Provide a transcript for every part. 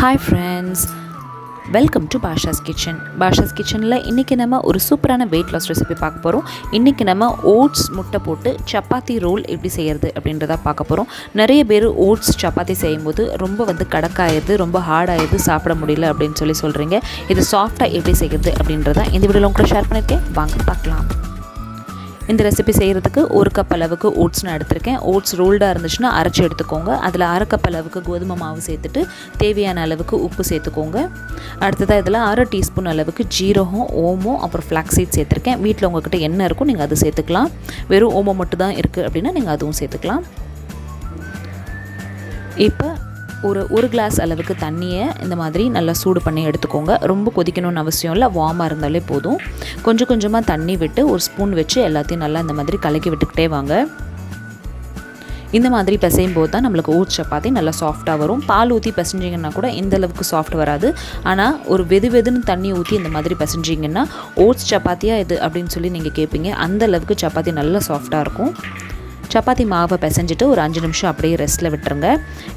Hi friends, welcome to Basha's kitchen. Basha's கிச்சனில் இன்றைக்கி நம்ம ஒரு சூப்பரான வெயிட் லாஸ் ரெசிபி பார்க்க போகிறோம். இன்றைக்கி நம்ம ஓட்ஸ் முட்டை போட்டு சப்பாத்தி ரோல் எப்படி செய்கிறது அப்படின்றத பார்க்க போகிறோம். நிறைய பேர் ஓட்ஸ் சப்பாத்தி செய்யும்போது ரொம்ப கடக்காயிருது, ரொம்ப ஹார்டாகிடுது, சாப்பிட முடியல அப்படின்னு சொல்கிறீங்க. இது சாஃப்டாக எப்படி செய்கிறது அப்படின்றத இந்த வீடியோவில் உங்களை ஷேர் பண்ணியிருக்கேன். வாங்க பார்க்கலாம். இந்த ரெசிபி செய்கிறதுக்கு 1 கப் அளவுக்கு ஓட்ஸ் நான் எடுத்திருக்கேன். ஓட்ஸ் ரோல்டாக இருந்துச்சுன்னா அரைச்சி எடுத்துக்கோங்க. அதில் 1/2 கப் அளவுக்கு கோதுமை மாவு சேர்த்துட்டு தேவையான அளவுக்கு உப்பு சேர்த்துக்கோங்க. அடுத்ததாக இதில் 1/2 டீஸ்பூன் அளவுக்கு ஜீரகம், ஓமம், அப்புறம் ஃப்ளாக்ஸீட் சேர்த்துருக்கேன். வீட்டில் உங்கள்கிட்ட என்ன இருக்கும் நீங்கள் அது சேர்த்துக்கலாம். வெறும் ஓமம் மட்டும் தான் இருக்குது அப்படின்னா நீங்கள் அதுவும் சேர்த்துக்கலாம். இப்போ ஒரு கிளாஸ் அளவுக்கு தண்ணியை இந்த மாதிரி நல்லா சூடு பண்ணி எடுத்துக்கோங்க. ரொம்ப கொதிக்கணும்னு அவசியம் இல்லை, வார்மாக இருந்தாலே போதும். கொஞ்சம் கொஞ்சமாக தண்ணி விட்டு ஒரு ஸ்பூன் வச்சு எல்லாத்தையும் நல்லா இந்த மாதிரி கலக்கி விட்டுக்கிட்டே வாங்க. இந்த மாதிரி பிசையும் போது தான் நம்மளுக்கு ஓட்ஸ் சப்பாத்தி நல்லா சாஃப்டாக வரும். பால் ஊற்றி பிசைஞ்சிங்கன்னா கூட இந்த அளவுக்கு சாஃப்ட் வராது. ஆனால் ஒரு வெதுன்னு தண்ணி ஊற்றி இந்த மாதிரி பிசைஞ்சிங்கன்னா ஓட்ஸ் சப்பாத்தியாக இது அப்படின்னு நீங்கள் கேட்பீங்க. அந்த அளவுக்கு சப்பாத்தி நல்லா சாஃப்டாக இருக்கும். சப்பாத்தி மாவை பிசைஞ்சிட்டு ஒரு 5 நிமிஷம் அப்படியே ரெஸ்ட்டில் விட்டுருங்க.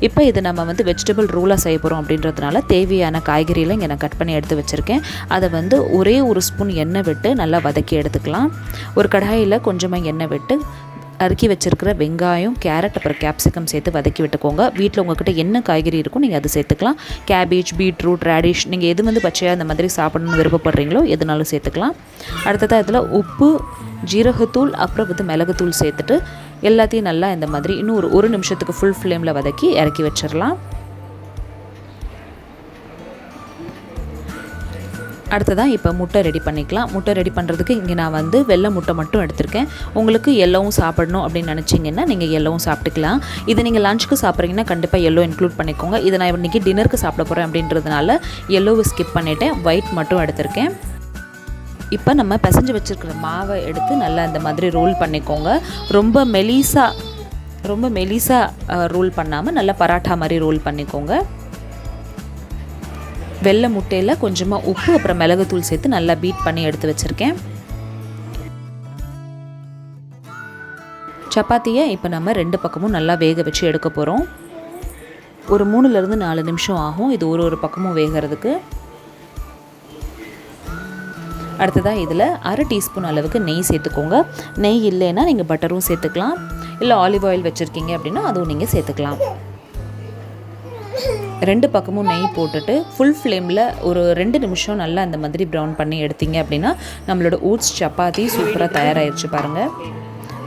இப்போ இது நம்ம வெஜிடபிள் ரோலாக செய்ய போகிறோம் அப்படின்றதுனால தேவையான காய்கறியில் இங்கே நான் கட் பண்ணி எடுத்து வச்சுருக்கேன். அதை ஒரே ஒரு ஸ்பூன் எண்ணெய் விட்டு நல்லா வதக்கி எடுத்துக்கலாம். ஒரு கடாயில் கொஞ்சமாக எண்ணெய் விட்டு அறுக்கி வச்சுருக்கிற வெங்காயம், கேரட், அப்புறம் கேப்சிகம் சேர்த்து வதக்கி விட்டுக்கோங்க. வீட்டில் உங்கள்கிட்ட என்ன காய்கறி இருக்கும் நீங்கள் அது சேர்த்துக்கலாம். கேபேஜ், பீட்ரூட், ரேடிஷ் நீங்கள் எது பச்சையாக இந்த மாதிரி சாப்பிடணும்னு விருப்பப்படுறீங்களோ எதுனாலும் சேர்த்துக்கலாம். அடுத்ததாக இதில் உப்பு, ஜீரகத்தூள், அப்புறம் மிளகுத்தூள் சேர்த்துட்டு எல்லாத்தையும் நல்லா இந்த மாதிரி இன்னும் ஒரு நிமிஷத்துக்கு ஃபுல் ஃப்ளேமில் வதக்கி இறக்கி வச்சிடலாம். அடுத்ததான் இப்போ முட்டை ரெடி பண்ணிக்கலாம். முட்டை ரெடி பண்ணுறதுக்கு இங்கே நான் வெள்ளை முட்டை மட்டும் எடுத்திருக்கேன். உங்களுக்கு எல்லோவும் சாப்பிடணும் அப்படின்னு நினச்சிங்கன்னா நீங்கள் எல்லோவும் சாப்பிட்டுக்கலாம். இது நீங்கள் லஞ்சுக்கு சாப்பிட்றீங்கன்னா கண்டிப்பாக எல்லோ இன்க்ளூட் பண்ணிக்கோங்க. இதை நான் இன்றைக்கி டின்னருக்கு சாப்பிட போகிறேன் அப்படின்றதுனால எல்லோவை ஸ்கிப் பண்ணிவிட்டேன், ஒயிட் மட்டும் எடுத்திருக்கேன். இப்போ நம்ம பிசைஞ்சு வச்சுருக்கிற மாவை எடுத்து நல்லா இந்த மாதிரி ரோல் பண்ணிக்கோங்க. ரொம்ப மெலிசாக ரோல் பண்ணாமல் நல்லா பராட்டா மாதிரி ரோல் பண்ணிக்கோங்க. வெள்ளை முட்டையில் கொஞ்சமாக உப்பு, அப்புறம் மிளகுத்தூள் சேர்த்து நல்லா பீட் பண்ணி எடுத்து வச்சுருக்கேன். சப்பாத்தியை இப்போ நம்ம 2 பக்கமும் நல்லா வேக வச்சு எடுக்க போகிறோம். ஒரு 3-4 நிமிஷம் ஆகும் இது ஒரு பக்கமும் வேகிறதுக்கு. அடுத்ததாக இதில் 1/2 டீஸ்பூன் அளவுக்கு நெய் சேர்த்துக்கோங்க. நெய் இல்லைன்னா நீங்கள் பட்டரும் சேர்த்துக்கலாம். இல்லை ஆலிவ் ஆயில் வச்சுருக்கீங்க அப்படின்னா அதுவும் நீங்கள் சேர்த்துக்கலாம். 2 பக்கமும் நெய் போட்டுட்டு ஃபுல் ஃப்ளேமில் ஒரு 2 நிமிஷம் நல்லா அந்த மாதிரி ப்ரௌன் பண்ணி எடுத்தீங்க அப்படின்னா நம்மளோட ஓட்ஸ் சப்பாத்தி சூப்பராக தயாராகிடுச்சு பாருங்கள்.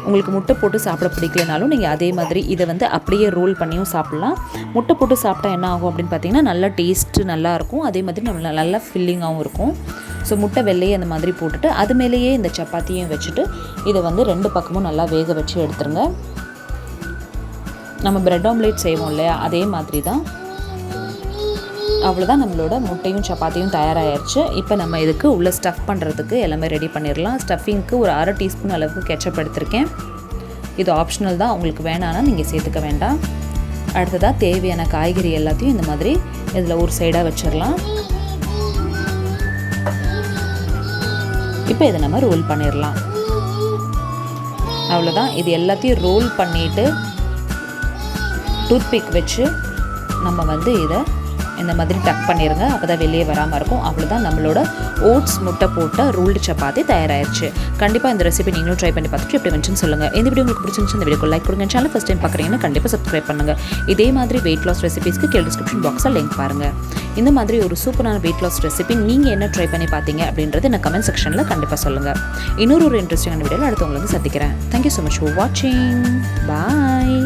உங்களுக்கு முட்டை போட்டு சாப்பிட பிடிக்கலனாலும் நீங்கள் அதே மாதிரி இதை அப்படியே ரோல் பண்ணியும் சாப்பிட்லாம். முட்டை போட்டு சாப்பிட்டா என்ன ஆகும் அப்படின்னு பார்த்தீங்கன்னா நல்லா டேஸ்ட்டு நல்லாயிருக்கும். அதே மாதிரி நம்ம நல்லா ஃபில்லிங்காகவும் இருக்கும். ஸோ முட்டை வெள்ளையே அந்த மாதிரி போட்டுட்டு அது மேலேயே இந்த சப்பாத்தியும் வச்சுட்டு இதை 2 பக்கமும் நல்லா வேக வச்சு எடுத்துருங்க. நம்ம பிரெட் ஆம்லேட் செய்வோம் இல்லையா, அதே மாதிரி தான். அவ்வளோதான், நம்மளோட முட்டையும் சப்பாத்தியும் தயாராகிடுச்சு. இப்போ நம்ம இதுக்கு உள்ளே ஸ்டஃப் பண்ணுறதுக்கு எல்லாமே ரெடி பண்ணிடலாம். ஸ்டஃபிங்க்கு ஒரு 1/2 டீஸ்பூன் அளவுக்கு கெச்சப் எடுத்திருக்கேன். இது ஆப்ஷனல் தான், உங்களுக்கு வேணான்னா நீங்கள் சேர்த்துக்க வேண்டாம். அடுத்ததாக தேவையான காய்கறி எல்லாத்தையும் இந்த மாதிரி இதில் ஒரு சைடாக வச்சிடலாம். இப்போ இதை நம்ம ரோல் பண்ணிடலாம். அவ்வளோதான், இது எல்லாத்தையும் ரோல் பண்ணிவிட்டு டூத்பிக் வச்சு நம்ம இதை இந்த மாதிரி டக் பண்ணிடுங்க. அப்போ தான் வெளியே வராமல் இருக்கும். அவ்வளோதான், நம்மளோட ஓட்ஸ் முட்டை போட்ட ரோல்டு சப்பாத்தி தயாராகிடுச்சு. கண்டிப்பாக இந்த ரெசிபி நீங்களும் ட்ரை பண்ணி பார்த்துட்டு எப்படி வந்துச்சுன்னு சொல்லுங்கள். இந்த வீடியோ உங்களுக்கு பிடிச்சிருந்துச்சு இந்த வீடியோக்கு லைக் கொடுங்க. சேனல் ஃபஸ்ட் டைம் பார்க்குறீங்கன்னா கண்டிப்பாக சப்ஸ்கிரைப் பண்ணுங்கள். இதே மாதிரி வெயிட் லாஸ் ரெசிபிஸ்க்கு கீழே டிஸ்கிரிப்ஷன் பாக்ஸில் லிங்க் பாருங்கள். இந்த மாதிரி ஒரு சூப்பரான வெயிட் லாஸ் ரெசிபி நீங்கள் என்ன ட்ரை பண்ணி பார்த்தீங்க அப்படின்றது எனக்கு கமெண்ட் செக்ஷனில் கண்டிப்பாக சொல்லுங்கள். இன்னொரு இன்ட்ரெஸ்டிங்கான வீடியோவில் அடுத்து உங்களுக்கு சந்திக்கிறேன். தேங்க்யூ ஸோ மச் ஃபார் வாட்சிங். பாய்.